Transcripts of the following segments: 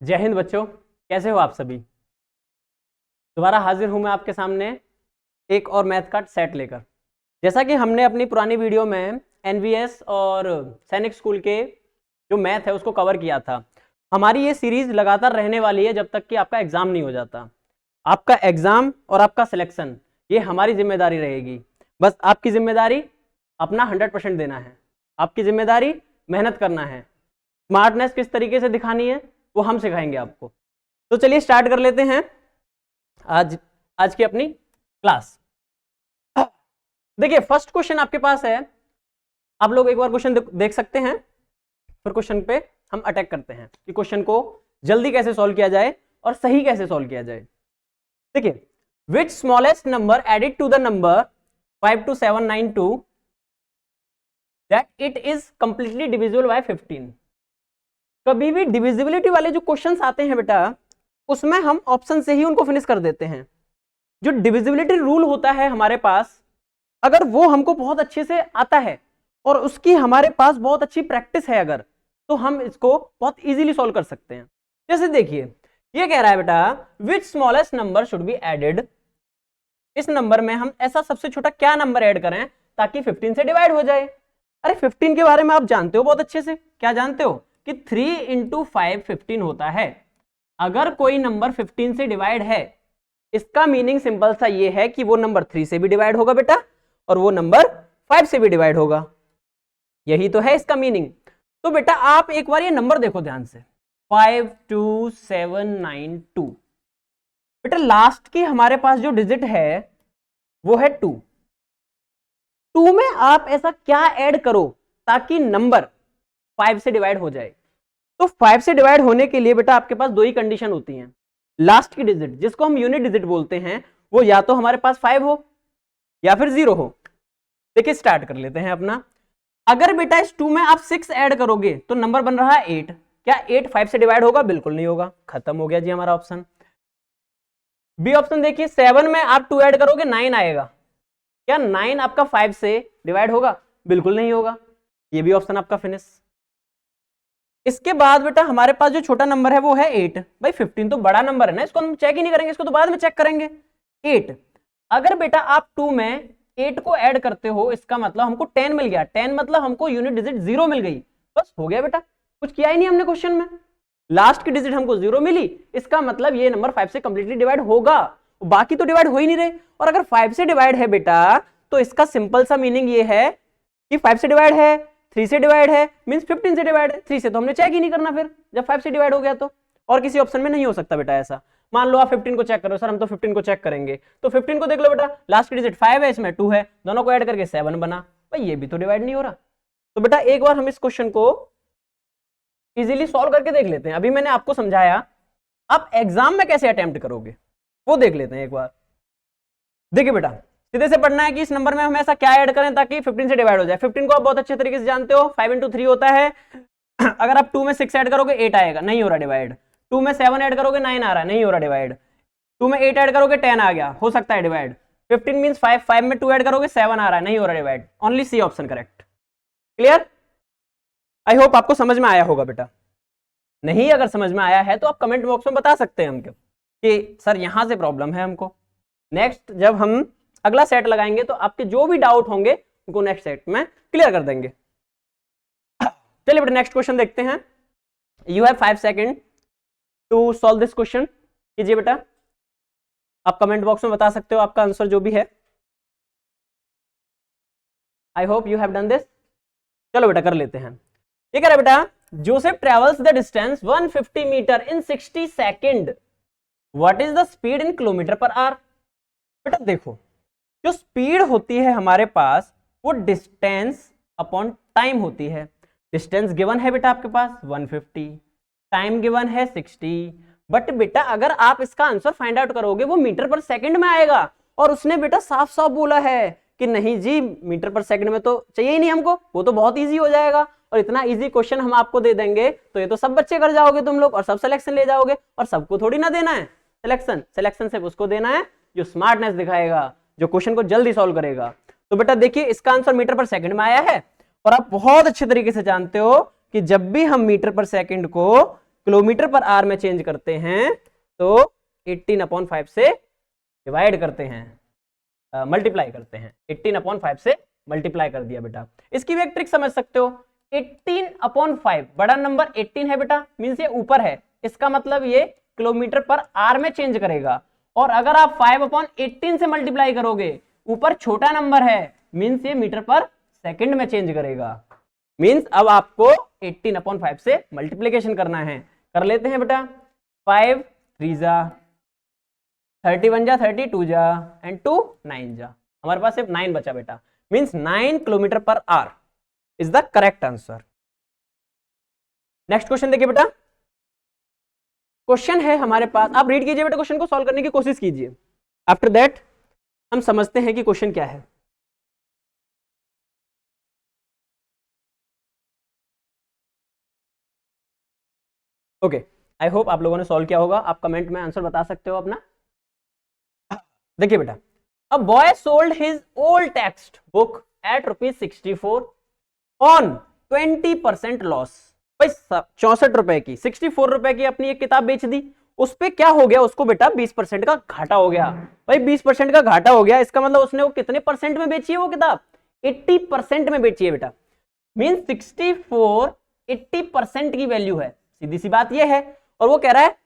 जय हिंद बच्चों, कैसे हो आप सभी। दोबारा हाजिर हूं मैं आपके सामने एक और मैथ का सेट लेकर। जैसा कि हमने अपनी पुरानी वीडियो में एनवीएस और सैनिक स्कूल के जो मैथ है उसको कवर किया था। हमारी ये सीरीज लगातार रहने वाली है जब तक कि आपका एग्जाम नहीं हो जाता। आपका एग्जाम और आपका सिलेक्शन ये हमारी जिम्मेदारी रहेगी। बस आपकी जिम्मेदारी अपना 100% देना है, आपकी जिम्मेदारी मेहनत करना है। स्मार्टनेस किस तरीके से दिखानी है वो हम सिखाएंगे आपको। तो चलिए स्टार्ट कर लेते हैं आज की अपनी क्लास। देखिए फर्स्ट क्वेश्चन आपके पास है, आप लोग एक बार क्वेश्चन देख सकते हैं, फिर क्वेश्चन पे हम अटैक करते हैं कि क्वेश्चन को जल्दी कैसे सॉल्व किया जाए और सही कैसे सॉल्व किया जाए। देखिए, which smallest number added to the number 52792 that it is completely divisible by 15। कभी भी डिविजिबिलिटी वाले जो क्वेश्चंस आते हैं बेटा, उसमें हम ऑप्शन से ही उनको फिनिश कर देते हैं। जो डिविजिबिलिटी रूल होता है हमारे पास, अगर वो हमको बहुत अच्छे से आता है और उसकी हमारे पास बहुत अच्छी प्रैक्टिस है अगर, तो हम इसको बहुत इजीली सॉल्व कर सकते हैं। जैसे देखिए, ये कह रहा है बेटा which smallest number should be added. इस नंबर में हम ऐसा सबसे छोटा क्या नंबर ऐड करें ताकि 15 से डिवाइड हो जाए। अरे 15 के बारे में आप जानते हो बहुत अच्छे से, क्या जानते हो कि 3 इंटू 5 15 होता है। अगर कोई नंबर 15 से डिवाइड है, इसका मीनिंग सिंपल सा ये है कि वो नंबर 3 से भी डिवाइड होगा बेटा, और वो नंबर 5 से भी डिवाइड होगा। यही तो है इसका मीनिंग। तो बेटा आप एक बार ये नंबर देखो ध्यान से, 52792। बेटा लास्ट की हमारे पास जो डिजिट है वो है 2। 2 में आप ऐसा क्या ऐड करो ताकि नंबर 5 से डिवाइड हो जाए। तो 5 से डिवाइड होने के लिए बेटा आपके पास दो ही कंडीशन होती हैं। लास्ट की डिजिट जिसको हम यूनिट डिजिट बोलते हैं, वो या तो हमारे पास 5 हो या फिर 0 हो। देखिए स्टार्ट कर लेते हैं अपना। अगर बेटा इस 2 में आप 6 ऐड करोगे तो नंबर बन रहा है 8। क्या 8 5 से डिवाइड होगा? बिल्कुल नहीं होगा। खत्म हो गया जी हमारा ऑप्शन। बी ऑप्शन देखिए, 7 में आप 2 ऐड करोगे 9 आएगा। क्या 9 आपका 5 से डिवाइड होगा? बिल्कुल नहीं होगा। ये भी ऑप्शन आपका फिनिश। इसके बाद बेटा हमारे पास जो छोटा नंबर है वो है 8। भाई 15 तो बड़ा नंबर है ना, इसको हम चेक ही नहीं करेंगे, इसको तो बाद में चेक करेंगे। 8, अगर बेटा आप 2 में 8 को ऐड करते हो, इसका मतलब हमको 10 मिल गया। 10 मतलब हमको यूनिट डिजिट 0 मिल गई। बस हो गया बेटा, कुछ किया ही नहीं हमने क्वेश्चन में। लास्ट की डिजिट हमको 0 मिली, इसका मतलब ये नंबर 5 से कंप्लीटली डिवाइड होगा। बाकी तो डिवाइड हो ही नहीं रहे। और अगर 5 से डिवाइड है बेटा, तो इसका सिंपल सा मीनिंग ये है कि 5 से डिवाइड है, 3 से डिवाइड है, मींस 15 से डिवाइड है। 3 से तो हमने चेक ही नहीं करना फिर, जब 5 से डिवाइड हो गया तो। और किसी ऑप्शन में नहीं हो सकता बेटा ऐसा। मान लो आप 15 को चेक करो, सर हम तो 15 को चेक करेंगे, तो 15 को देख लो बेटा, लास्ट की डिजिट 5 है, इसमें 2 है, दोनों को ऐड करके 7 बना। भाई ये भी तो डिवाइड नहीं हो रहा। तो बेटा एक बार हम इस क्वेश्चन को इजीली सॉल्व करके देख लेते हैं। अभी मैंने आपको समझाया, आप एग्जाम में कैसे अटेम्प्ट करोगे वो देख लेते हैं एक बार। देखिए बेटा, सीधे से पढ़ना है कि इस नंबर में हम ऐसा क्या ऐड करें ताकि 15 से डिवाइड हो जाए। 15 को आप बहुत अच्छे तरीके से जानते हो, 5 इंटू 3 होता है। अगर आप 2 में 6 ऐड करोगे 8 आएगा, नहीं हो रहा डिवाइड। 2 में 7 ऐड करोगे 9 आ रहा है, नहीं हो रहा डिवाइड। 2 में 8 ऐड करोगे 10 आ गया, हो सकता है डिवाइड। 15 मींस 5, 5 में 2 ऐड करोगे 7 आ रहा है, नहीं हो रहा divide. Only C option correct. Clear? I hope आपको समझ में आया होगा बेटा। नहीं अगर समझ में आया है तो आप कमेंट बॉक्स में बता सकते हैं हमको कि सर यहां से प्रॉब्लम है हमको। नेक्स्ट जब हम अगला सेट लगाएंगे तो आपके जो भी डाउट होंगे उनको नेक्स्ट सेट में क्लियर कर देंगे। चलिए बेटा नेक्स्ट क्वेश्चन देखते हैं। You have 5 second to solve this question. कीजिए बेटा, आप कमेंट बॉक्स में बता सकते हो आपका आंसर जो भी है। I hope you have done this. चलो बेटा कर लेते हैं। ये कह रहा है बेटा, Joseph travels the distance 150 metre in 60 second, what is the speed in kilometre per hour. बेटा देखो, जो स्पीड होती है हमारे पास वो डिस्टेंस अपॉन टाइम होती है। डिस्टेंस गिवन है बेटा आपके पास 150, टाइम गिवन है 60। बट बेटा अगर आप इसका आंसर फाइंड आउट करोगे वो मीटर पर सेकंड में आएगा। और उसने बेटा साफ साफ बोला है कि नहीं जी मीटर पर सेकंड में तो चाहिए ही नहीं हमको, वो तो बहुत ईजी हो जाएगा। और इतना इजी क्वेश्चन हम आपको दे देंगे तो ये तो सब बच्चे कर जाओगे तुम लोग, और सब सिलेक्शन ले जाओगे। और सबको थोड़ी ना देना है सिलेक्शन, सिलेक्शन सिर्फ उसको देना है जो स्मार्टनेस दिखाएगा, जो क्वेश्चन को जल्दी सॉल्व करेगा। तो बेटा देखिए इसका आंसर मीटर पर सेकंड में आया है। और आप बहुत अच्छे तरीके से जानते हो कि जब भी हम मीटर पर सेकंड को किलोमीटर पर आर में चेंज करते हैं तो 18/5 से डिवाइड करते हैं, मल्टीप्लाई करते हैं। 18/5 से मल्टीप्लाई कर दिया बेटा। इसकी भी एक ट्रिक समझ सकते हो, 18/5 बड़ा नंबर 18 है बेटा, मीन्स ये ऊपर है, इसका मतलब ये किलोमीटर पर आर में चेंज करेगा। और अगर आप 5/18 से मल्टीप्लाई करोगे, ऊपर छोटा नंबर है, मीन्स ये मीटर पर सेकंड में चेंज करेगा। मीन्स अब आपको 18/5 से मल्टीप्लीकेशन करना है। कर लेते हैं बेटा। 5 3 जा 31 जा 32 जा एंड 2 9 जा। हमारे पास सिर्फ 9 बचा बेटा, means 9 kilometre per our is the correct answer. Next question देखिए बेटा। क्वेश्चन है हमारे पास, आप रीड कीजिए बेटा, क्वेश्चन को सॉल्व करने की कोशिश कीजिए। आफ्टर दैट हम समझते हैं कि क्वेश्चन क्या है। ओके, आई होप आप लोगों ने सॉल्व किया होगा। आप कमेंट में आंसर बता सकते हो अपना। देखिए बेटा, a boy sold his old text book at ₹64 on 20% loss. भाई 64 रुपए की, 64 रुपए की अपनी एक किताब बेच दी, उस पे क्या हो गया, उसको बेटा 20% का घाटा हो गया। भाई 20% का घाटा हो गया, इसका मतलब उसने वो कितने परसेंट में बेची है वो किताब? 80% में बेची है बेटा। मीन 64 80% की वैल्यू है, सीधी सी बात ये है। और वो कह रहा है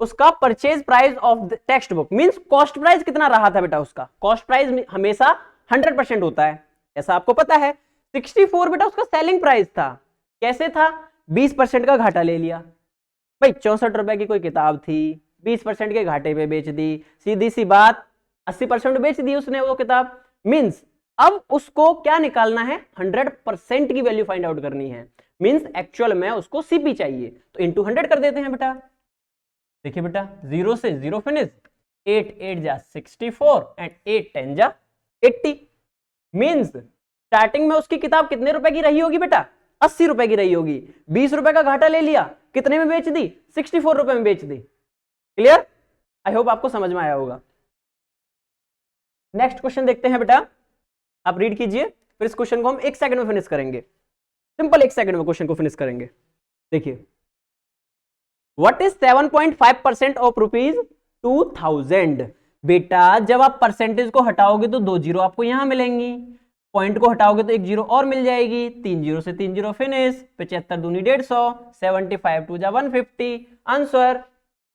उसका purchase price of text book, means cost price कितना रहा था बेटा उसका? कॉस्ट प्राइस हमेशा 100% होता है, ऐसा आपको पता है। 64 बेटा उसका सेलिंग प्राइस था। कैसे था? 20% का घाटा ले लिया। भाई 64 रुपए की कोई किताब थी, 20% के घाटे पे बेच दी, सीधी सी बात 80% बेच दी उसने वो किताब। मींस अब उसको क्या निकालना है? 100% की वैल्यू फाइंड आउट करनी है। मींस एक्चुअल में उसको सीपी चाहिए, तो इंटू 100 कर देते हैं बेटा। देखिए बेटा, 0 से 0 फिनिश, 8 8 जा 64 एंड 8 10 जा 80। मींस स्टार्टिंग में उसकी किताब कितने रुपए की रही होगी बेटा? 80 रुपए की रही होगी। 20 रुपए का घाटा ले लिया, कितने में बेच दी? 64 रुपए में बेच दी। क्लियर? आई होप आपको समझ में आया होगा। नेक्स्ट क्वेश्चन देखते हैं बेटा, आप रीड कीजिए, फिर इस क्वेश्चन को हम 1 सेकंड में फिनिश करेंगे। सिंपल 1 सेकंड में क्वेश्चन को फिनिश करेंगे। देखिए, व्हाट इज 7.5% ऑफ ₹2000? बेटा जब आप परसेंटेज को हटाओगे तो 2 जीरो आपको यहां मिलेंगी, पॉइंट को हटाओगे तो 1 जीरो और मिल जाएगी, 3 जीरो से 3 जीरो फिनिश, 75 दूनी 150, 75 2 जा 150। आंसर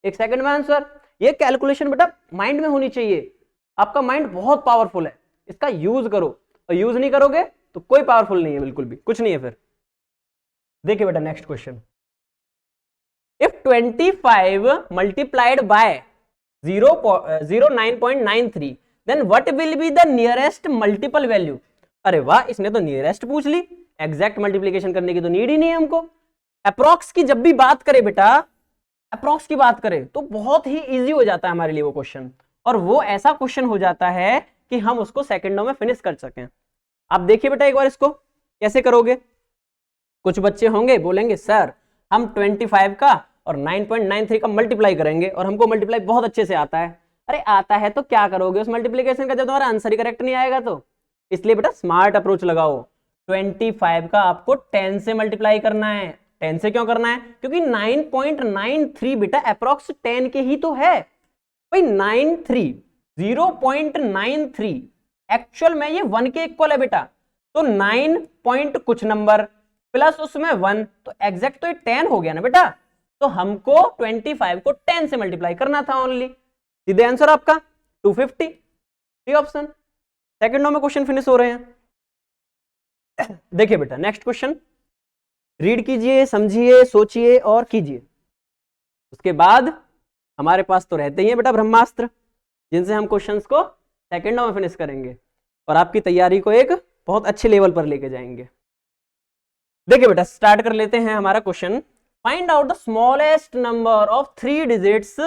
1 सेकंड में आंसर। ये कैलकुलेशन बेटा माइंड में होनी चाहिए। आपका माइंड बहुत पावरफुल है, इसका यूज करो, और यूज नहीं करोगे तो कोई पावरफुल नहीं है, बिल्कुल भी कुछ नहीं है फिर। देखिए बेटा next question, if 25 multiplied by 09.93 then what will be the nearest multiple value? अरे वाह, इसने तो नियरेस्ट पूछ ली, एग्जैक्ट मल्टीप्लीकेशन करने की तो नीड ही नहीं है हमको। अप्रॉक्स की जब भी बात करें बेटा, अप्रॉक्स की बात करें तो बहुत ही इजी हो जाता है हमारे लिए वो क्वेश्चन, और वो ऐसा क्वेश्चन हो जाता है कि हम उसको सेकंडों में फिनिश कर सकें। आप देखिए बेटा एक बार इसको कैसे करोगे। कुछ बच्चे होंगे बोलेंगे सर हम 25 का और 9.93 का मल्टीप्लाई करेंगे और हमको मल्टीप्लाई बहुत अच्छे से आता है। अरे आता है तो क्या करोगे उस मल्टीप्लीकेशन का जब तुम्हारा आंसर ही करेक्ट नहीं आएगा तो? इसलिए बेटा स्मार्ट अप्रोच लगाओ। 25 का आपको 10 से मल्टीप्लाई करना है। 10 से क्यों करना है? क्योंकि 9.93 बेटा अप्रोक्स 10 के ही तो है। भाई 0.93 एक्चुअल में ये 1 के इक्वल है बेटा, तो 9 पॉइंट कुछ नंबर प्लस उसमें 1, तो एग्जैक्ट तो ये 10 हो गया ना बेटा। तो हमको 25 को 10 से मल्टीप्लाई करना था ओनली। सीधे आंसर आपका 250, डी ऑप्शन। सेकंडों में क्वेश्चन फिनिश हो रहे हैं। देखिए बेटा नेक्स्ट क्वेश्चन, रीड कीजिए, समझिए, सोचिए और कीजिए। उसके बाद हमारे पास तो रहते ही हैं बेटा ब्रह्मास्त्र, जिनसे हम क्वेश्चंस को सेकंडों में फिनिश करेंगे और आपकी तैयारी को एक बहुत अच्छे लेवल पर लेके जाएंगे। देखिए बेटा स्टार्ट कर लेते हैं हमारा question. Find out the smallest number of 3 digits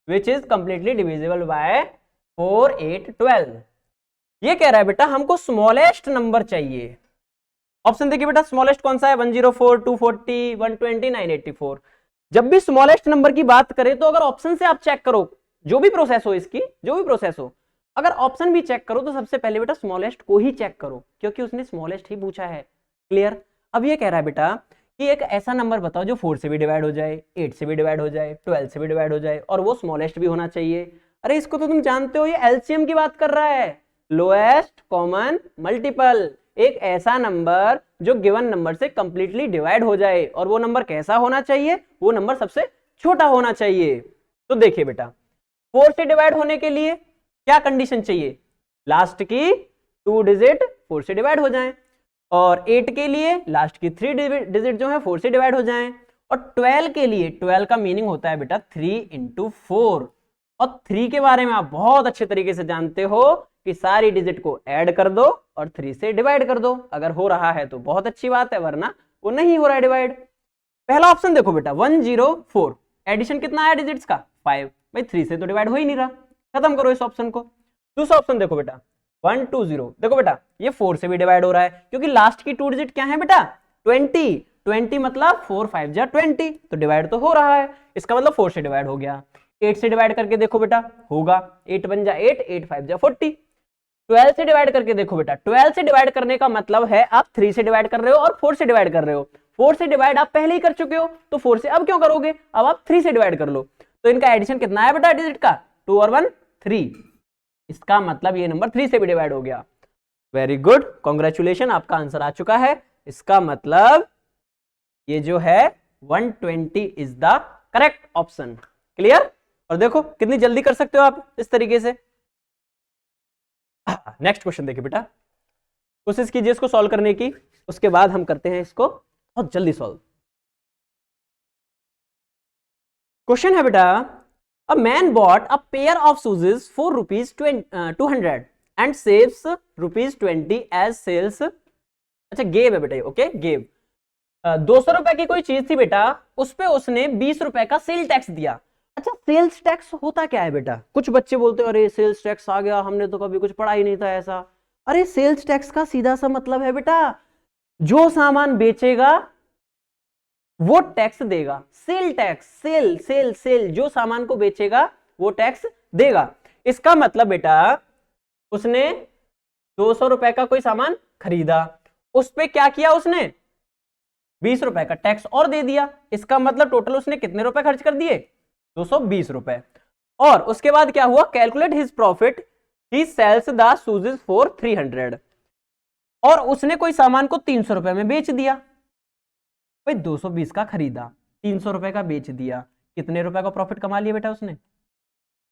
which is completely divisible bye 4 8 12। ये कह रहा है बेटा हमको स्मॉलेस्ट नंबर चाहिए। ऑप्शन देखिए बेटा, स्मॉलेस्ट कौन सा है? 104, 240, 120, 984। जब भी स्मॉलेस्ट नंबर की बात करें तो अगर ऑप्शन से आप चेक करो, जो भी प्रोसेस हो इसकी, जो भी प्रोसेस हो, अगर ऑप्शन भी चेक करो तो सबसे पहले बेटा स्मॉलेस्ट को ही चेक करो, क्योंकि उसने स्मॉलेस्ट ही पूछा है। क्लियर? अब ये कह रहा है बेटा कि एक ऐसा नंबर बताओ जो 4 से भी डिवाइड हो जाए, 8 से भी डिवाइड हो जाए, 12 से भी डिवाइड हो जाए और वो स्मॉलेस्ट भी होना चाहिए। अरे इसको तो तुम जानते हो, ये एलसीएम की बात कर रहा है, लोएस्ट कॉमन मल्टीपल। एक ऐसा नंबर जो गिवन नंबर से कंप्लीटली डिवाइड हो जाए, और वो नंबर कैसा होना चाहिए, वो नंबर सबसे छोटा होना चाहिए। तो देखिए बेटा, 4 से डिवाइड होने के लिए क्या कंडीशन चाहिए, लास्ट की 2 डिजिट 4 से डिवाइड हो जाएं, और 8 के लिए लास्ट की 3 डिजिट जो है 4 से डिवाइड हो जाएं, और 12 के लिए 12 का मीनिंग होता है बेटा 3 इंटू 4। और 3 के बारे में आप बहुत अच्छे तरीके से जानते हो कि सारी डिजिट को ऐड कर दो और 3 से डिवाइड कर दो। अगर हो रहा है तो बहुत अच्छी बात है, वरना वो नहीं हो रहा है डिवाइड। पहला ऑप्शन देखो बेटा 104, एडिशन कितना आया डिजिट्स का 5, भाई 3 से तो डिवाइड हो ही नहीं रहा, खत्म करो इस ऑप्शन को। दूसरा ऑप्शन देखो बेटा 120, देखो बेटा ये 4 से भी डिवाइड हो रहा है, क्योंकि लास्ट की 2 डिजिट क्या है बेटा 20 मतलब 4 5 जा 20, तो डिवाइड तो हो रहा है, इसका मतलब 4 से डिवाइड हो गया। 8 से डिवाइड करके देखो बेटा होगा, 8 1 जा 8, 8 5 जा 40। 12 से डिवाइड करके देखो बेटा, 12 से डिवाइड करने का मतलब है आप 3 से डिवाइड कर रहे हो और 4 से डिवाइड कर रहे हो। 4 से डिवाइड आप पहले ही कर चुके हो, तो 4 से अब क्यों करोगे, अब आप 3 से डिवाइड कर लो। तो इनका एडिशन कितना है बेटा डिजिट का 2 और 1 3, इसका मतलब ये नंबर 3 से भी डिवाइड हो गया। वेरी गुड, कॉन्ग्रेचुलेशन, आपका आंसर आ चुका है। इसका मतलब ये जो है 120 is the correct option. Clear? और देखो कितनी जल्दी कर सकते हो आप इस तरीके से। नेक्स्ट क्वेश्चन देखिए बेटा, कोशिश कीजिए इसको सॉल्व करने की, उसके बाद हम करते हैं इसको बहुत जल्दी सॉल्व। क्वेश्चन है बेटा, a man bought a pair of shoes for rupees 200 and saves rupees 20 as sales. अच्छा गेव है बेटा, ओके गेव। 200 रुपए की कोई चीज थी बेटा, उस पे उसने 20 रुपए का सेल टैक्स दिया। अच्छा सेल्स टैक्स होता क्या है बेटा, कुछ बच्चे बोलते हैं अरे सेल्स टैक्स आ गया, हमने तो कभी कुछ पढ़ा ही नहीं था ऐसा। अरे सेल्स टैक्स का सीधा सा मतलब है बेटा, जो सामान बेचेगा वो टैक्स देगा। Sale tax, sale sale sale, जो सामान को बेचेगा वो टैक्स देगा। इसका मतलब बेटा उसने 200 रुपए का कोई सामान खरीदा, उस पे क्या किया उसने 20 रुपए का टैक्स और दे दिया, इसका मतलब टोटल उसने कितने रुपए खर्च कर दिए 220 रुपए। और उसके बाद क्या हुआ, calculate his profit, he sells the shoes for 300, और उसने कोई सामान को 300 रुपए में बेच दिया। भाई 220 का खरीदा, 300 रुपए का बेच दिया, कितने रुपए का प्रॉफिट कमा लिया बेटा उसने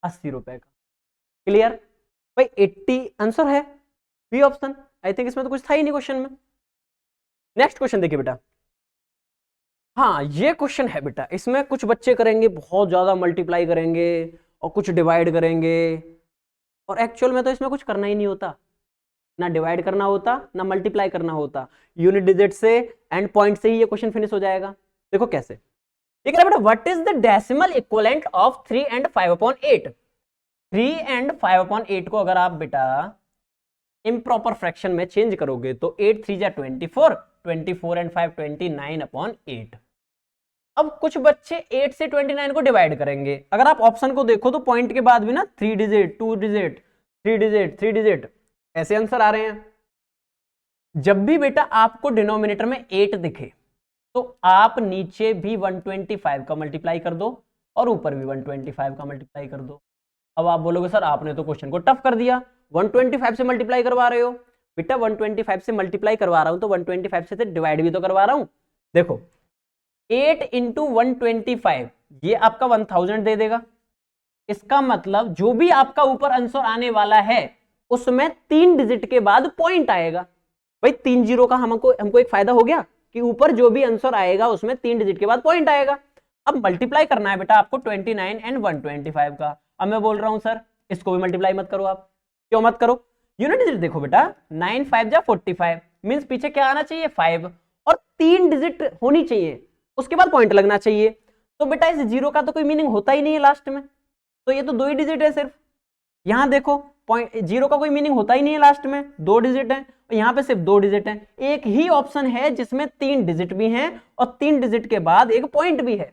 80 रुपए का। क्लियर? भाई 80 आंसर है, बी ऑप्शन। आई थिंक इसमें तो कुछ था ही नहीं क्वेश्चन में। नेक्स्ट क्वेश्चन देखिए बेटा, हाँ ये क्वेश्चन है बेटा, इसमें कुछ बच्चे करेंगे बहुत ज्यादा मल्टीप्लाई करेंगे और कुछ डिवाइड करेंगे, और एक्चुअल में तो इसमें कुछ करना ही नहीं होता, ना डिवाइड करना होता ना मल्टीप्लाई करना होता, यूनिट डिजिट से एंड पॉइंट से ही ये क्वेश्चन फिनिश हो जाएगा। देखो कैसे, ठीक है बेटा, what is the decimal equivalent of 3 and 5/8। 3 and 5/8 को अगर आप बेटा इम्प्रॉपर फ्रैक्शन में चेंज करोगे तो 8 3 जा 24, 24 and 5 29/8। अब कुछ बच्चे 8 से 29 को डिवाइड करेंगे, अगर आप ऑप्शन को देखो तो पॉइंट के बाद भी ना 3 डिजिट 2 डिजिट 3 डिजिट 3 डिजिट ऐसे आंसर आ रहे हैं। जब भी बेटा आपको डिनोमिनेटर में 8 दिखे तो आप नीचे भी 125 का मल्टीप्लाई कर दो और ऊपर भी 125 का मल्टीप्लाई कर दो। अब आप बोलोगे सर आपने तो क्वेश्चन को टफ कर दिया, 125 से मल्टीप्लाई करवा रहे हो। बेटा 125 से मल्टीप्लाई करवा रहा हूं तो 125 से डिवाइड भी तो करवा रहा हूं। देखो 8 इंटू 125 ये आपका 1000 दे देगा, इसका मतलब जो भी आपका ऊपर आंसर आने वाला है उसमें 3 डिजिट के बाद पॉइंट आएगा। भाई 3 जीरो का हमको एक फायदा हो गया कि ऊपर जो भी आंसर आएगा उसमें 3 डिजिट के बाद पॉइंट आएगा। अब मल्टीप्लाई करना है बेटा आपको 29 एंड 125 का। अब मैं बोल रहा हूं सर इसको भी मल्टीप्लाई मत करो, आप क्यों मत करो, यूनिट डिजिट देखो बेटा 9 5 जा 45 मींस पीछे क्या आना चाहिए 5 और 3 डिजिट होनी चाहिए, उसके बाद पॉइंट लगना चाहिए। तो बेटा इस जीरो का तो कोई मीनिंग होता ही नहीं है लास्ट में, तो ये तो 2 ही डिजिट है सिर्फ। यहां देखो पॉइंट जीरो का कोई मीनिंग होता ही नहीं है लास्ट में, 2 डिजिट है, यहां पे सिर्फ 2 डिजिट है। एक ही ऑप्शन है जिसमें 3 डिजिट भी हैं और 3 डिजिट के बाद एक पॉइंट भी है,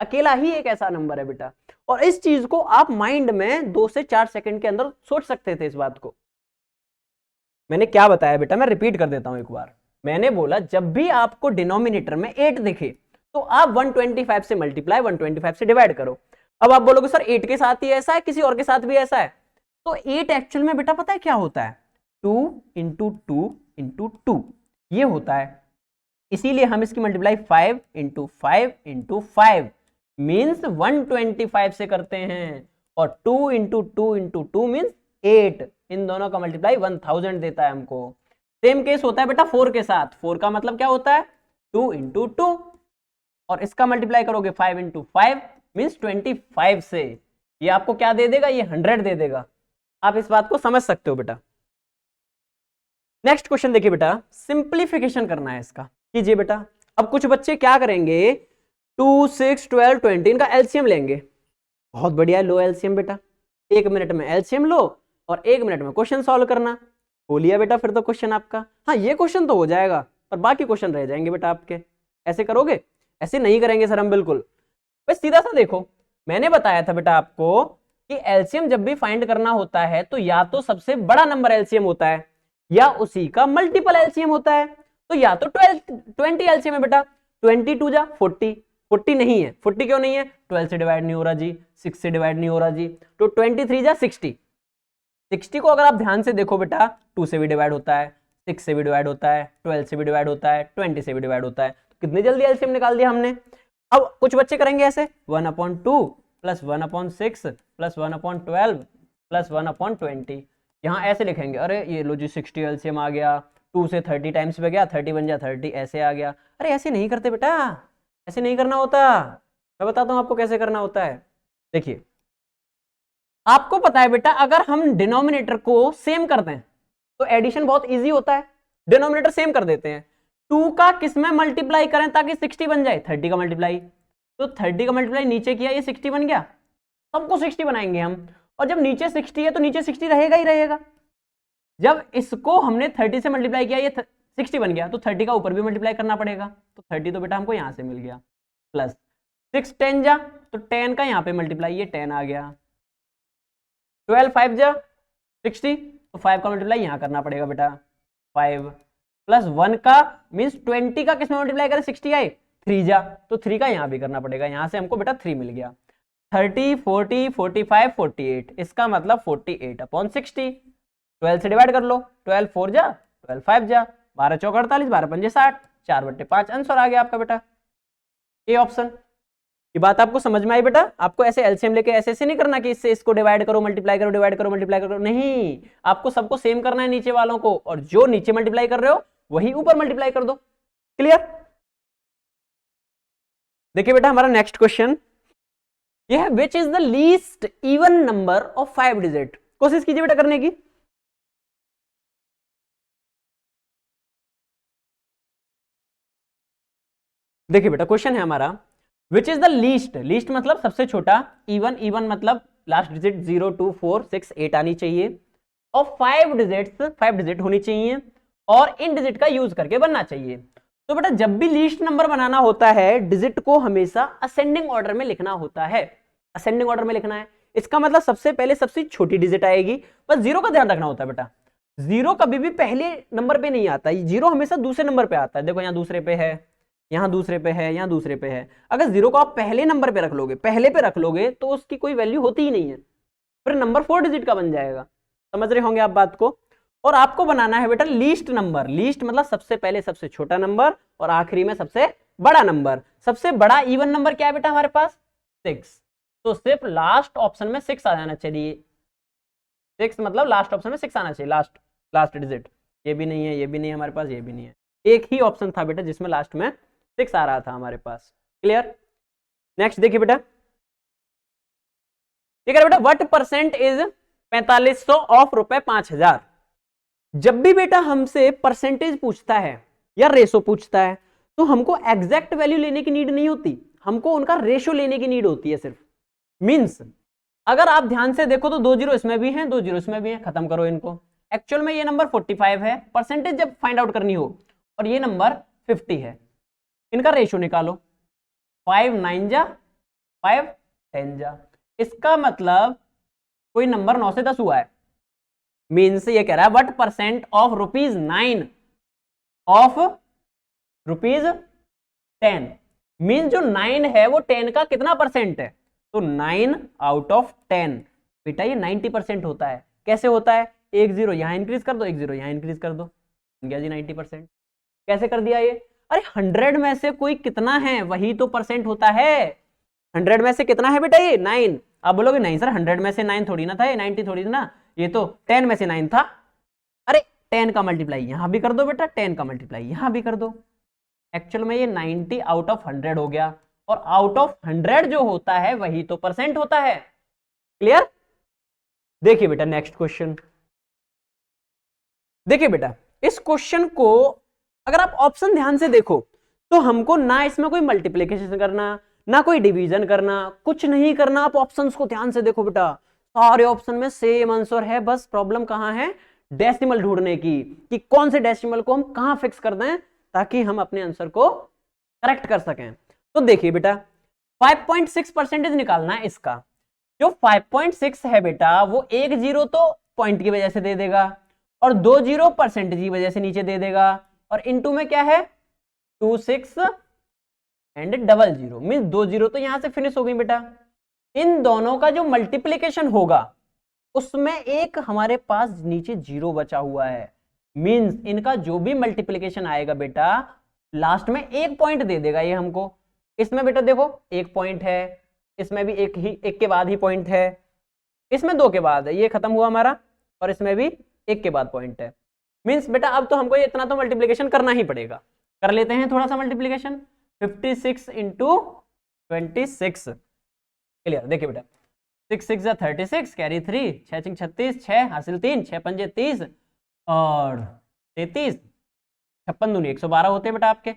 अकेला ही एक ऐसा नंबर है बेटा। और इस चीज को आप माइंड में 2 से 4 सेकंड के अंदर सोच सकते थे। इस बात को मैंने क्या बताया बेटा, मैं रिपीट कर देता हूं एक बार। मैंने बोला जब भी आपको डिनोमिनेटर में 8 दिखे तो आप 125 से मल्टीप्लाई 125 से डिवाइड करो। अब आप बोलोगे सर 8 के साथ ही ऐसा है, किसी और के साथ भी ऐसा है? तो 8 एक्चुअल में बेटा पता है क्या होता है? 2 इंटू 2 इंटू 2 ये होता है। इसीलिए हम इसकी मल्टीप्लाई 5 इंटू 5 इंटू 5 मीन्स 125 से करते हैं, और 2 इंटू 2 इंटू 2 मीन्स 8। इन दोनों का मल्टीप्लाई 1000 देता है हमको। सेम केस होता है बेटा 4 के साथ। 4 का मतलब क्या होता है? 2 इंटू 2, और इसका मल्टीप्लाई करोगे 5 इंटू 5 मीन्स 25 से। ये आपको क्या दे देगा? ये 100 दे देगा। आप इस बात को समझ सकते हो बेटा। नेक्स्ट क्वेश्चन देखिए बेटा, सिंप्लीफिकेशन करना है इसका। कीजिए बेटा। अब कुछ बच्चे क्या करेंगे, 2, 6, 12, 20 इनका एलसीएम लेंगे। बहुत बढ़िया है, लो एलसीएम बेटा। 1 मिनट में एलसीएम लो और 1 मिनट में क्वेश्चन सॉल्व करना। हो लिया बेटा फिर तो क्वेश्चन आपका। हाँ ये क्वेश्चन तो हो जाएगा, पर बाकी क्वेश्चन रह जाएंगे बेटा आपके। ऐसे करोगे? ऐसे नहीं करेंगे सर हम बिल्कुल। बस सीधा सा देखो, मैंने बताया था बेटा आपको कि एलसीएम जब भी फाइंड करना होता है तो या तो सबसे बड़ा नंबर एलसीएम होता है या उसी का मल्टीपल एलसीएम होता है। तो या तो 20 एलसीएम है बेटा। 22 जा 40, 40 नहीं है। 40 क्यों नहीं है? 12 से डिवाइड नहीं हो रहा जी, 6 से डिवाइड नहीं हो रहा जी। तो 23 जा 60। 60 को अगर आप ध्यान से देखो बेटा, 2 से भी डिवाइड होता है, 6 से भी डिवाइड होता है, 12 से भी डिवाइड होता है, 20 से भी डिवाइड होता है। तो कितनी जल्दी एलसीएम निकाल दिया हमने। अब कुछ बच्चे करेंगे ऐसे, 1/2 प्लस 1/6 प्लस 1/12 प्लस 1/20। यहाँ ऐसे लिखेंगे, अरे ये लो जी 60 एलसीएम आ गया, 2 से 30 टाइम्स पे गया, 30 बन जा 30, ऐसे आ गया। अरे ऐसे नहीं करते बेटा, ऐसे नहीं करना होता। मैं बताता हूँ आपको कैसे करना होता है। देखिए, आपको पता है बेटा अगर हम डिनोमिनेटर को सेम कर दें तो एडिशन बहुत इजी होता है। डिनोमिनेटर सेम कर देते हैं, 2 का किस में मल्टीप्लाई करें ताकि 60 बन जाए? 30 का मल्टीप्लाई। तो 30 का मल्टीप्लाई नीचे किया, ये 60 बन गया। सबको 60 बनाएंगे हम, और जब नीचे 60 है तो नीचे 60 रहेगा ही रहेगा। जब इसको हमने 30 से मल्टीप्लाई किया, ये 60 बन गया, तो 30 का ऊपर भी मल्टीप्लाई करना पड़ेगा। तो 30 तो बेटा हमको यहां से मिल गया, प्लस 6 10 जा, तो 10 का यहां पे मल्टीप्लाई, ये 10 आ गया। 12 5 जा 60, तो 5 का मल्टीप्लाई यहां करना पड़ेगा बेटा, 5 प्लस 1 का मीन्स 20 का किसमें मल्टीप्लाई करें? 60 आए, 3 जा, तो 3 का यहां भी करना पड़ेगा। यहां से हमको बेटा 3 मिल गया। 30 40 45 48, इसका मतलब 48/60। 12 से डिवाइड कर लो, 12 4 जा 12 5 जा, 12 चौक 48, 12 पंजे 60, 4/5 आंसर आ गया आपका बेटा, ये ऑप्शन। ये बात आपको समझ में आई बेटा? आपको ऐसे एलसीएम लेके ऐसे नहीं करना कि इससे इसको डिवाइड करो मल्टीप्लाई करो, डिवाइड करो मल्टीप्लाई करो, नहीं। आपको सबको सेम करना है नीचे वालों को, और जो नीचे मल्टीप्लाई कर रहे हो वही ऊपर मल्टीप्लाई कर दो। क्लियर? देखिए बेटा हमारा नेक्स्ट क्वेश्चन ये है, which is the least even number of 5 digit. कोशिश कीजिए बेटा करने की। देखिए बेटा क्वेश्चन है हमारा, which is the least, least मतलब सबसे छोटा, इवन, इवन मतलब लास्ट डिजिट 0 2 4 6 8 आनी चाहिए, और 5 डिजिट 5 डिजिट होनी चाहिए, और इन डिजिट का यूज करके बनना चाहिए। तो बेटा जब भी लीस्ट नंबर बनाना होता है, डिजिट को हमेशा असेंडिंग ऑर्डर में लिखना होता है। असेंडिंग ऑर्डर में लिखना है, इसका मतलब सबसे पहले सबसे छोटी डिजिट आएगी। बस 0 का ध्यान रखना होता है बेटा, 0 कभी भी पहले नंबर पे नहीं आता, 0 हमेशा दूसरे नंबर पे आता है। देखो यहाँ दूसरे पे है, यहाँ दूसरे पे है, यहाँ दूसरे पे है। अगर 0 को आप पहले नंबर पे रख लोगे, पहले पे रख लोगे, तो उसकी कोई वैल्यू होती ही नहीं है, फिर नंबर 4 डिजिट का बन जाएगा। समझ रहे होंगे आप बात को। और आपको बनाना है बेटा लीस्ट नंबर, लीस्ट मतलब सबसे पहले सबसे छोटा नंबर और आखिरी में सबसे बड़ा नंबर। सबसे बड़ा इवन नंबर क्या है बेटा हमारे पास? 6। तो सिर्फ लास्ट ऑप्शन में 6 आ जाना चाहिए। 6 मतलब लास्ट ऑप्शन में 6 आना चाहिए, लास्ट लास्ट डिजिट। ये भी नहीं है, ये भी नहीं है हमारे पास, ये भी नहीं है। एक ही ऑप्शन था बेटा जिसमें लास्ट में 6 आ रहा था हमारे पास। क्लियर? नेक्स्ट देखिए बेटा, ठीक है बेटा, व्हाट परसेंट इज 4500 ऑफ रुपए 5000। जब भी बेटा हमसे परसेंटेज पूछता है या रेशो पूछता है, तो हमको एग्जैक्ट वैल्यू लेने की नीड नहीं होती, हमको उनका रेशो लेने की नीड होती है सिर्फ। मींस अगर आप ध्यान से देखो तो 2 जीरो इसमें भी हैं, 2 जीरो इसमें भी हैं, खत्म करो इनको। एक्चुअल में ये नंबर 45 है, परसेंटेज जब फाइंड आउट करनी हो, और ये नंबर 50 है, इनका रेशो निकालो। 5 9 जा 5 10 जा, इसका मतलब कोई नंबर 9 से 10 हुआ है। मीन्स ये कह रहा है what percent of ₹9 of ₹10 means जो 9 है वो 10 का कितना परसेंट है, तो 9 आउट ऑफ 10 बेटा ये 90% होता है। कैसे होता है, एक जीरो यहां इंक्रीज कर दो, एक जीरो यहां इंक्रीज कर दो, गया जी 90%। कैसे कर दिया ये, अरे 100 में से कोई कितना है वही तो परसेंट होता है। 100 में से कितना है बेटा ये 9। आप बोलोगे नहीं सर 100 में से 9 थोड़ी ना था, ये 90 थोड़ी ना, ये तो 10 में से 9 था। अरे 10 का मल्टीप्लाई यहां भी कर दो बेटा, 10 का मल्टीप्लाई यहां भी कर दो। एक्चुअल में ये 90 आउट ऑफ 100 हो गया, और आउट ऑफ 100 जो होता है वही तो परसेंट होता है। क्लियर। देखिए बेटा नेक्स्ट क्वेश्चन, देखिए बेटा इस क्वेश्चन को अगर आप ऑप्शन ध्यान से देखो तो हमको ना इसमें कोई मल्टीप्लिकेशन करना, ना कोई डिवीजन करना, कुछ नहीं करना। आप ऑप्शंस को ध्यान से देखो बेटा, सारे ऑप्शन में सेम आंसर है, बस प्रॉब्लम कहां है, डेसिमल ढूंढने की, कि कौन से डेसिमल को हम कहां फिक्स कर दें ताकि हम अपने आंसर को करेक्ट कर सकें। तो देखिए बेटा 5.6% निकालना है इसका। जो 5.6 है बेटा वो एक जीरो तो पॉइंट की वजह से दे देगा, और 2 जीरो परसेंटेज की वजह से नीचे दे देगा, और इनटू में क्या है 26 and double zero mean 2 zero तो यहां से फिनिश हो गई बेटा। इन दोनों का जो मल्टीप्लीकेशन होगा उसमें एक हमारे पास नीचे जीरो बचा हुआ है, मींस इनका जो भी मल्टीप्लीकेशन आएगा बेटा लास्ट में एक पॉइंट दे देगा ये हमको। इसमें बेटा देखो एक पॉइंट है, इसमें भी एक के बाद ही पॉइंट है, इसमें दो के बाद है, ये खत्म हुआ हमारा, और इसमें भी एक के बाद पॉइंट है। मींस बेटा अब तो हमको इतना तो मल्टीप्लीकेशन करना ही पड़ेगा। कर लेते हैं थोड़ा सा मल्टीप्लीकेशन, 56 इंटू 26। क्लियर। देखिए बेटा 6 6 जा 36, कैरी 3, 6 6 36, 6 हासिल 3, 6 पंजे 30 और 33, 56 दूनी 112 होते हैं बेटा आपके।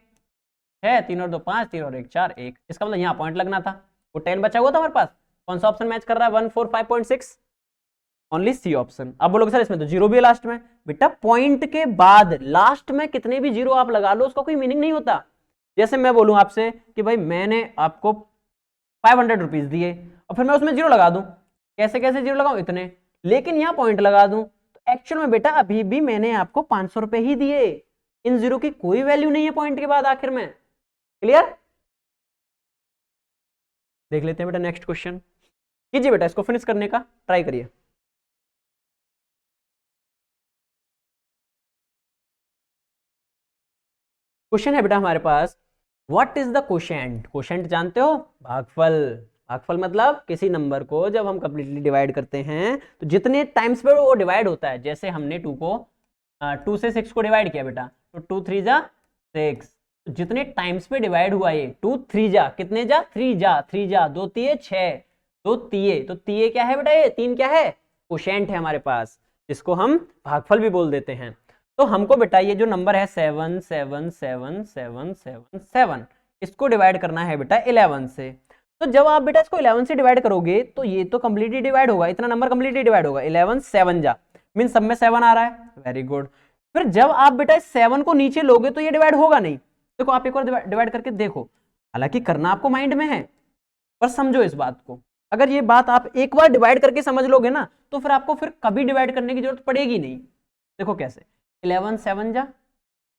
6 3 और 2 5, 3 और 1 4, 1। इसका मतलब यहाँ पॉइंट लगना था, वो 10 बचा हुआ था हमारे पास। कौन सा ऑप्शन मैच कर रहा है 145.6, ओनली सी ऑप्शन। अब बोलोगे सर इसमें तो जीरो भी है लास्ट में, बेटा पॉइंट के बाद लास्ट में कितने भी जीरो आप लगा लो उसका कोई मीनिंग नहीं होता। जैसे मैं बोलूं आपसे कि भाई मैंने आपको 500 रुपीज दिए और फिर मैं उसमें जीरो लगा दूं, कैसे कैसे जीरो लगाऊं इतने, लेकिन यहां पॉइंट लगा दूं तो एक्चुअल में बेटा अभी भी मैंने आपको 500 रुपए ही दिए, इन जीरो की कोई वैल्यू नहीं है पॉइंट के बाद आखिर में। क्लियर। देख लेते हैं बेटा नेक्स्ट क्वेश्चन, कीजिए बेटा इसको फिनिश करने का ट्राई करिए। क्वेश्चन है बेटा हमारे पास, what is the quotient. Quotient जानते हो, भागफल। भागफल मतलब किसी नंबर को जब हम कंप्लीटली डिवाइड करते हैं तो जितने टाइम्स पे वो डिवाइड होता है। जैसे हमने 2 को 2 से 6 को डिवाइड किया बेटा, तो 2 3 जा 6, जितने टाइम्स पे डिवाइड हुआ ये 2 3 जा कितने जा 3 जा 3 जा 2 तिये 6, 2 तिये तो तिये क्या है बेटा, ये 3 क्या है क्वोशेंट है हमारे पास, जिसको हम भागफल भी बोल देते हैं। तो हमको बेटा ये जो नंबर है 7 7 7 7 7 7, इसको डिवाइड करना है बेटा 11 से। तो जब आप बेटा इसको 11 से डिवाइड करोगे तो ये तो कंप्लीटली डिवाइड होगा, इतना नंबर कंप्लीटली डिवाइड होगा, 11 7 जा मीन सब में 7 आ रहा है, वेरी गुड। फिर जब आप बेटा 7 को नीचे लोगे तो ये डिवाइड होगा नहीं। देखो आप एक बार डिवाइड करके देखो, हालांकि करना आपको माइंड में है पर समझो इस बात को, अगर ये बात आप एक बार डिवाइड करके समझ लोगे ना तो फिर आपको फिर कभी डिवाइड करने की जरूरत पड़ेगी नहीं। देखो कैसे, 11 7 जा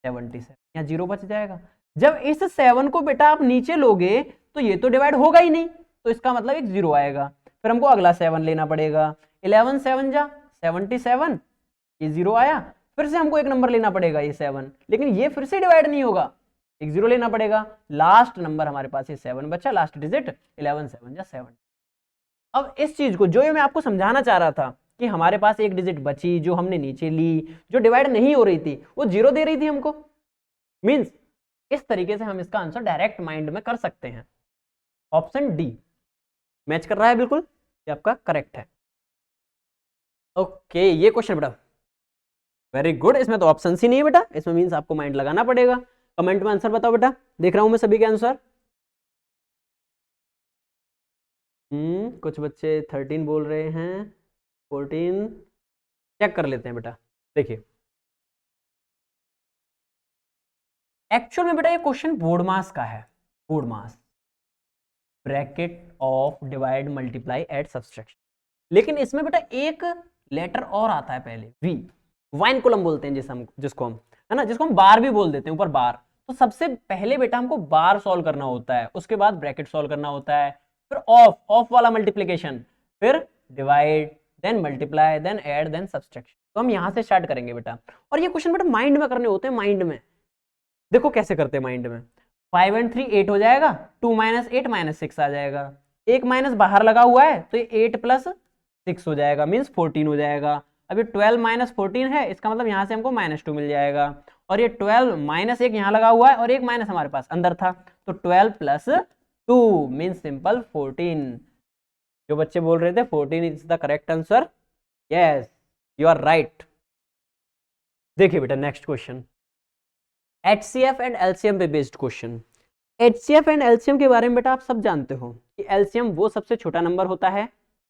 77, यहाँ जीरो बच जाएगा। जब इस 7 को बेटा आप नीचे लोगे तो ये तो डिवाइड होगा ही नहीं, तो इसका मतलब एक जीरो आएगा। फिर हमको अगला 7 लेना पड़ेगा, 11 7 जा 77, ये जीरो आया। फिर से हमको एक नंबर लेना पड़ेगा ये 7, लेकिन ये फिर से डिवाइड नहीं होगा, एक जीरो लेना पड़ेगा। लास्ट नंबर हमारे पास ये 7 बचा, लास्ट डिजिट 11 7 जा 7। अब इस चीज को जो मैं आपको समझाना चाह रहा था कि हमारे पास एक डिजिट बची जो हमने नीचे ली, जो डिवाइड नहीं हो रही थी वो जीरो दे रही थी हमको, मींस इस तरीके से हम इसका आंसर डायरेक्ट माइंड में कर सकते हैं। ऑप्शन डी मैच कर रहा है बिल्कुल, ये आपका करेक्ट है। ओके ये क्वेश्चन बेटा वेरी गुड, इसमें तो ऑप्शन ही नहीं है बेटा, इसमें मींस आपको माइंड लगाना पड़ेगा। कमेंट में आंसर बताओ बेटा, देख रहा हूं मैं सभी के आंसर। कुछ बच्चे 13 बोल रहे हैं, 14 चेक कर लेते हैं बेटा। देखिए एक्चुअल में बेटा ये क्वेश्चन बोर्ड मास का है, BODMAS bracket of divide multiply add subtraction, लेकिन इसमें बेटा एक लेटर और आता है पहले, वी वाइन कॉलम बोलते हैं जिसको हम। है ना, जिसको हम बार भी बोल देते हैं, ऊपर बार। तो सबसे पहले बेटा हमको बार सॉल्व करना होता है, उसके बाद ब्रैकेट सॉल्व करना होता है, फिर ऑफ वाला मल्टीप्लीकेशन, फिर divide, then multiply, then add, then subtraction. तो हम यहां से स्टार्ट करेंगे बेटा। और ये क्वेश्चन बेटा माइंड में करने होते हैं, माइंड में। देखो कैसे करते हैं माइंड में। 5 and 3 8 हो जाएगा, 2 - 8 -6 आ जाएगा, एक माइनस बाहर लगा हुआ है तो ये 8 + 6 हो जाएगा, मीन्स 14 हो जाएगा। अब ये 12 - 14 है, इसका मतलब यहाँ से हमको -2 मिल जाएगा। और ये 12 -1 यहाँ लगा हुआ है और एक माइनस हमारे पास अंदर था, तो 12 + 2 मीन्स सिंपल 14। जो बच्चे बोल रहे थे 14 is the correct answer, yes you are right. देखिए बेटा next question, HCF and LCM पे based question. HCF and LCM के बारे में बेटा आप सब जानते हो कि LCM वो सबसे छोटा नंबर होता है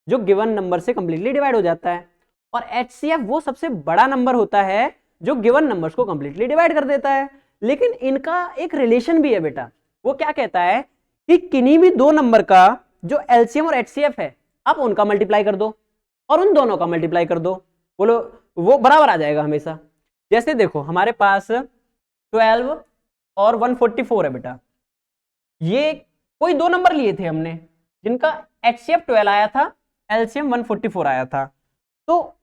जो गिवन नंबर से कंप्लीटली डिवाइड हो जाता है, और HCF वो सबसे बड़ा नंबर होता है जो गिवन नंबर्स को कंप्लीटली डिवाइड कर देता है। लेकिन इनका एक रिलेशन भी है बेटा, वो क्या कहता है कि किन्हीं भी दो नंबर का जो LCM और HCF है आप उनका मल्टीप्लाई कर दो और उन दोनों का मल्टीप्लाई कर दो, बोलो वो बराबर आ जाएगा हमेशा। जैसे देखो हमारे पास 12 और 144 है बेटा, ये कोई दो नंबर लिए थे हमने जिनका HCF 12 आया था, LCM 144 आया था। तो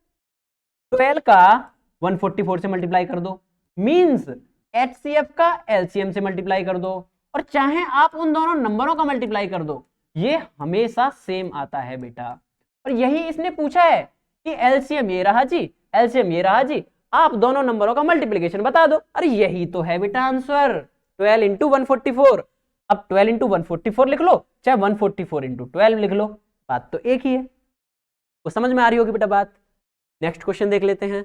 12 का 144 से मल्टीप्लाई कर दो, मींस HCF का LCM से मल्टीप्लाई कर दो, और चाहे आप उन दोनों नंबरों का मल्टीप्लाई कर दो, ये हमेशा सेम आता है बेटा। और यही इसने पूछा है कि LCM ये रहा जी, LCM ये रहा जी, आप दोनों नंबरों का मल्टीप्लिकेशन बता दो। अरे यही तो है बेटा आंसर, 12 × 144। अब 12 × 144 लिख लो, चाहे 144 × 12 लिख लो, बात तो एक ही है। वो समझ में आ रही होगी बेटा बात। नेक्स्ट क्वेश्चन देख लेते हैं।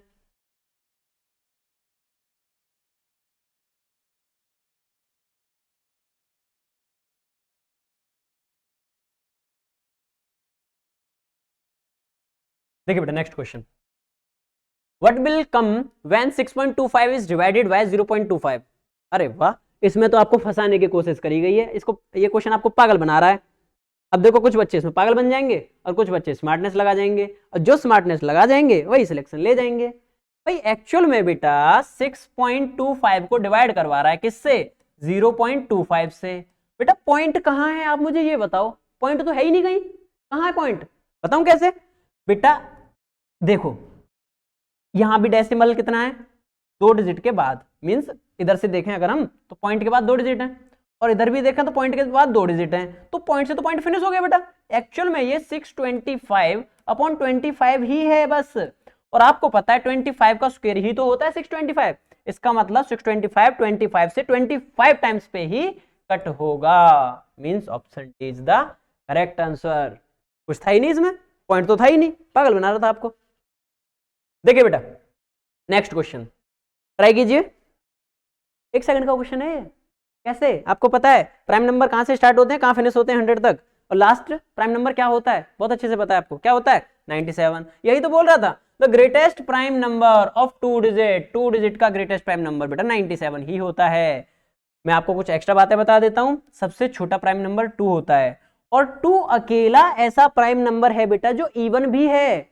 देखिए बेटा next question, what will come when 6.25 is divided by 0.25। अरे वाह, इसमें तो आपको फंसाने की कोशिश करी गई है, इसको ये क्वेश्चन आपको पागल बना रहा है। अब देखो कुछ बच्चे इसमें पागल बन जाएंगे और कुछ बच्चे स्मार्टनेस लगा जाएंगे, और जो स्मार्टनेस लगा जाएंगे वही सिलेक्शन ले जाएंगे। भाई एक्चुअल में बेटा 6.25 को डिवाइड करवा रहा है किससे, 0.25 से। बेटा पॉइंट कहाँ है आप मुझे ये बताओ, पॉइंट तो है ही नहीं कहीं, कहाँ है पॉइंट, बताऊं कैसे। बेटा देखो यहां भी डेसिमल कितना है, 2 डिजिट के बाद, मींस इधर से देखें अगर हम तो पॉइंट के बाद 2 डिजिट है, और इधर भी देखें तो पॉइंट के बाद 2 डिजिट है, तो पॉइंट से तो पॉइंट फिनिश हो गया बेटा। एक्चुअल में ये 625/25 ही है बस, और आपको पता है 25 का स्क्वायर ही तो होता है 625। इसका मतलब 625 25 से 25 टाइम्स पे ही कट होगा, means option is the correct answer. कुछ था ही नहीं इसमें, पॉइंट तो था ही नहीं, पागल बना रहा था आपको। देखिए बेटा नेक्स्ट क्वेश्चन ट्राई कीजिए, 1 सेकंड का क्वेश्चन है। कैसे आपको पता है प्राइम नंबर कहां से स्टार्ट होते हैं कहां फिनिश होते हैं 100 तक, और लास्ट प्राइम नंबर क्या होता है, बहुत अच्छे से पता है आपको क्या होता है, 97। यही तो बोल रहा था, the greatest prime number of 2 digit का ग्रेटेस्ट प्राइम नंबर बेटा 97 ही होता है। मैं आपको कुछ एक्स्ट्रा बातें बता देता हूं, सबसे छोटा प्राइम नंबर 2 होता है, और 2 अकेला ऐसा प्राइम नंबर है बेटा जो इवन भी है,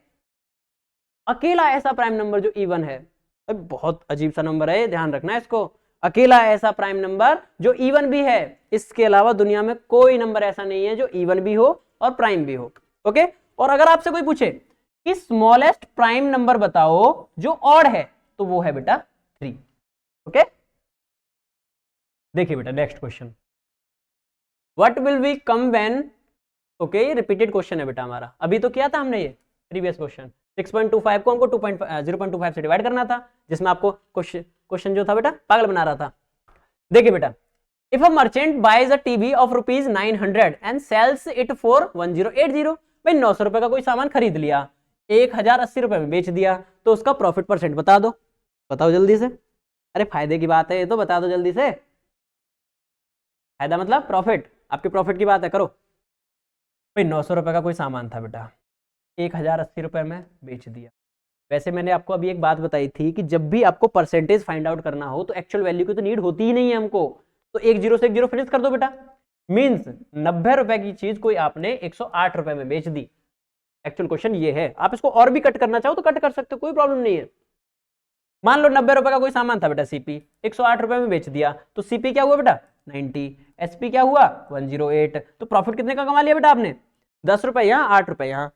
अकेला ऐसा प्राइम नंबर जो इवन है। बहुत अजीब सा नंबर है, ध्यान रखना है इसको, अकेला ऐसा प्राइम नंबर जो इवन भी है, इसके अलावा दुनिया में कोई नंबर ऐसा नहीं है जो इवन भी हो और प्राइम भी हो। ओके, और अगर आपसे कोई पूछे कि स्मॉलेस्ट प्राइम नंबर बताओ जो ऑड है, तो वो है बेटा 3। ओके, देखिए बेटा next question, what will we come when, okay repeated question है बेटा हमारा, अभी तो किया था हमने ये प्रीवियस क्वेश्चन, 6.25 को हमको 0.25 से डिवाइड करना था, जिसमें आपको क्वेश्चन जो था बेटा पागल बना रहा था। देखिए बेटा, if a merchant buys a TV of ₹900 and sells it for 1080, भाई 900 रुपए का कोई सामान खरीद लिया, 1080 रुपए में बेच दिया, तो उसका प्रॉफिट परसेंट बता दो, बताओ जल्दी से। अरे फायदे की बात है ये तो, बता दो जल्दी से, फायदा मतलब प्रॉफिट, आपके प्रॉफिट की बात है, करो। भाई 900 रुपए का कोई सामान था बेटा, 1080 रुपए में बेच दिया। वैसे मैंने आपको अभी एक बात बताई थी कि जब भी आपको परसेंटेज फाइंड आउट करना हो तो एक्चुअल वैल्यू की तो नीड होती ही नहीं है हमको, तो एक जीरो से एक जीरो फिनिश कर दो बेटा, मींस 90 रुपए की चीज कोई आपने 108 रुपए में बेच दी। एक्चुअल क्वेश्चन ये है, आप इसको और भी कट करना चाहो तो कट कर सकते हो, कोई प्रॉब्लम नहीं है। मान लो 90 रुपए का कोई सामान था बेटा, सीपी 108 रुपए में बेच दिया, तो सीपी क्या हुआ बेटा 90, एसपी क्या हुआ 108। तो प्रॉफिट कितने का कमा लिया बेटा आपने, 10 रुपए यहाँ, 8 रुपए यहाँ,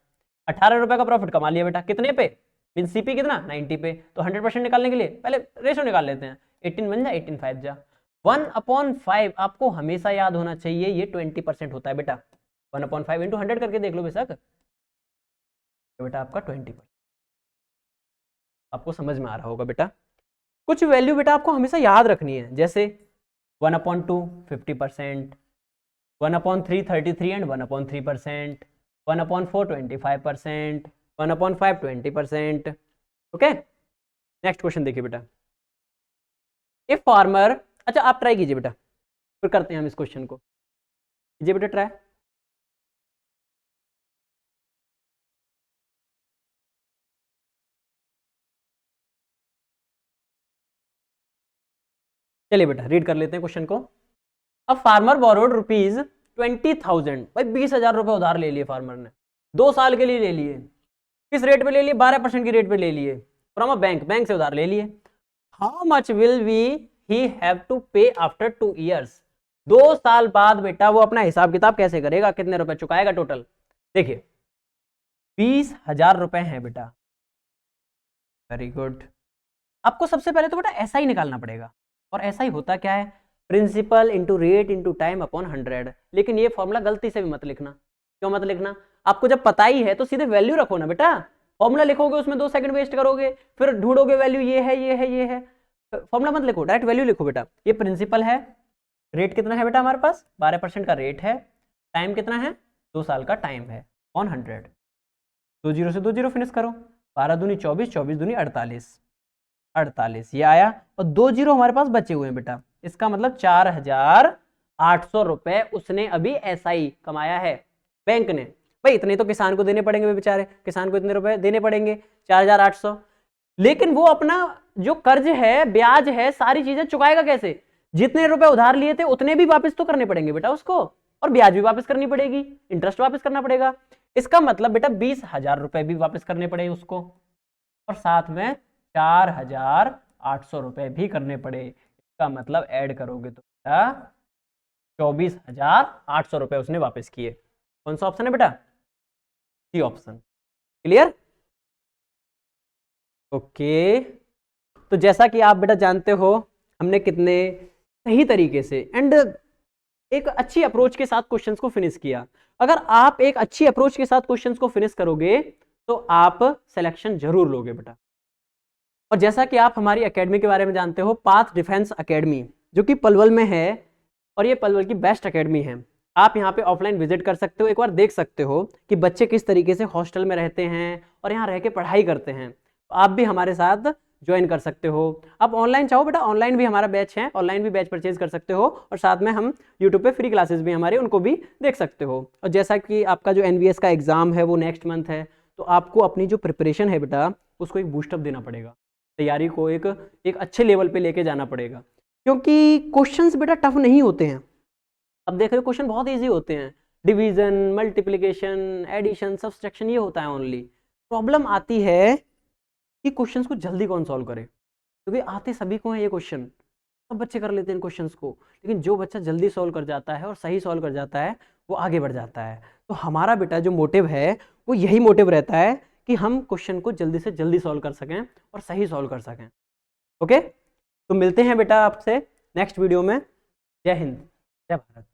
18 रुपए का प्रॉफिट कमा लिया बेटा। कितने पे, मीन सीपी कितना 90 पे। तो 100% निकालने के लिए पहले रेशो निकाल लेते हैं, 18 बन जा 18 5 जा 1/5। आपको हमेशा याद होना चाहिए ये 20% होता है बेटा। 1/5 इंटू 100 करके देख लो बेशक, बेटा आपका 20%। आपको समझ में आ रहा होगा बेटा। कुछ वैल्यू बेटा आपको हमेशा याद रखनी है, जैसे 1/2 50%, 1/3 33 एंड 1/3%, 1/4 25%, 1/5 20%। ओके, नेक्स्ट क्वेश्चन देखिए बेटा। इफ फार्मर, अच्छा आप ट्राई कीजिए बेटा, फिर करते हैं हम इस क्वेश्चन को, कीजिए बेटा ट्राई। चलिए बेटा रीड कर लेते हैं क्वेश्चन को। अब फार्मर बोरोड रुपीज 20,000, भाई 20,000 रुपए उधार ले लिए फार्मर ने, 2 साल के लिए ले लिए। किस रेट पे ले लिए, 12% की रेट पे ले लिए फ्रॉम अ बैंक, बैंक से उधार ले लिए। How much will we he have to pay after 2 years. 2 साल बाद बेटा वो अपना हिसाब किताब कैसे करेगा, कितने रुपए चुकाएगा टोटल। देखिए 20,000 रुपए हैं बेटा, वेरी गुड। आपको सबसे पहले तो बेटा ऐसा ही निकालना पड़ेगा, और ऐसा ही होता क्या है, principal into rate into time upon 100। लेकिन ये फॉर्मूला गलती से भी मत लिखना। क्यों मत लिखना, आपको जब पता ही है तो सीधे वैल्यू रखो ना बेटा। फॉर्मूला लिखोगे उसमें 2 सेकंड वेस्ट करोगे, फिर ढूंढोगे वैल्यू ये है ये है ये है। फॉर्मूला मत लिखो, डायरेक्ट वैल्यू लिखो बेटा। ये प्रिंसिपल है, रेट कितना है बेटा हमारे पास 12% का रेट है, टाइम कितना है 2 साल का टाइम है, ऑन 100। 2 जीरो से 2 जीरो फिनिश करो, 12 दूनी 24, 24 दूनी 48, 48 ये आया, और 2 जीरो हमारे पास बचे हुए हैं बेटा। इसका मतलब 4,800 रुपए उसने अभी एसआई कमाया है बैंक ने। भाई इतने तो किसान को देने पड़ेंगे बेचारे, किसान को इतने रुपए देने पड़ेंगे 4,800। लेकिन वो अपना जो कर्ज है, ब्याज है, सारी चीजें चुकाएगा कैसे, जितने रुपए उधार लिए थे उतने भी वापस तो करने पड़ेंगे बेटा उसको, और ब्याज भी वापस करनी पड़ेगी, इंटरेस्ट वापस करना पड़ेगा। इसका मतलब बेटा 20,000 रुपए भी वापस करने पड़े उसको, और साथ में 4,800 रुपए भी करने पड़े। इसका मतलब ऐड करोगे तो बेटा 24,800 रुपए उसने वापस किए। कौन सा ऑप्शन है बेटा, सी ऑप्शन। Clear, okay. तो जैसा कि आप बेटा जानते हो, हमने कितने सही तरीके से एंड एक अच्छी अप्रोच के साथ क्वेश्चंस को फिनिश किया। अगर आप एक अच्छी अप्रोच के साथ क्वेश्चंस को फिनिश करोगे तो आप सिलेक्शन जरूर लोगे बेटा। और जैसा कि आप हमारी एकेडमी के बारे में जानते हो, पाथ डिफेंस एकेडमी, जो कि पलवल में है, और ये पलवल की बेस्ट एकेडमी है। आप यहाँ पे ऑफलाइन विजिट कर सकते हो, एक बार देख सकते हो कि बच्चे किस तरीके से हॉस्टल में रहते हैं और यहाँ रह के पढ़ाई करते हैं। तो आप भी हमारे साथ ज्वाइन कर सकते हो। आप ऑनलाइन चाहो बेटा, ऑनलाइन भी हमारा बैच है, ऑनलाइन भी बैच परचेज कर सकते हो, और साथ में हम यूट्यूब पे फ्री क्लासेस भी हमारे, उनको भी देख सकते हो। और जैसा कि आपका जो NVS का एग्जाम है वो नेक्स्ट मंथ है, तो आपको अपनी जो प्रिपरेशन है बेटा उसको एक बूस्टअप देना पड़ेगा, तैयारी को एक अच्छे लेवल पे लेके जाना पड़ेगा, क्योंकि क्वेश्चंस बेटा टफ नहीं होते हैं। अब देख रहे हो क्वेश्चन बहुत इजी होते हैं, डिवीजन, मल्टीप्लिकेशन, एडिशन, सब्सट्रैक्शन, ये होता है ओनली। प्रॉब्लम आती है कि क्वेश्चंस को जल्दी कौन सॉल्व करे, क्योंकि आते सभी को है ये क्वेश्चन, सब बच्चे कर लेते हैं क्वेश्चंस को, लेकिन जो बच्चा जल्दी सॉल्व कर जाता है और सही सॉल्व कर जाता है वो आगे बढ़ जाता है। तो हमारा बेटा जो मोटिव है वो यही मोटिव रहता है कि हम क्वेश्चन को जल्दी से जल्दी सॉल्व कर सकें और सही सॉल्व कर सकें। ओके, तो मिलते हैं बेटा आपसे नेक्स्ट वीडियो में। जय हिंद, जय भारत।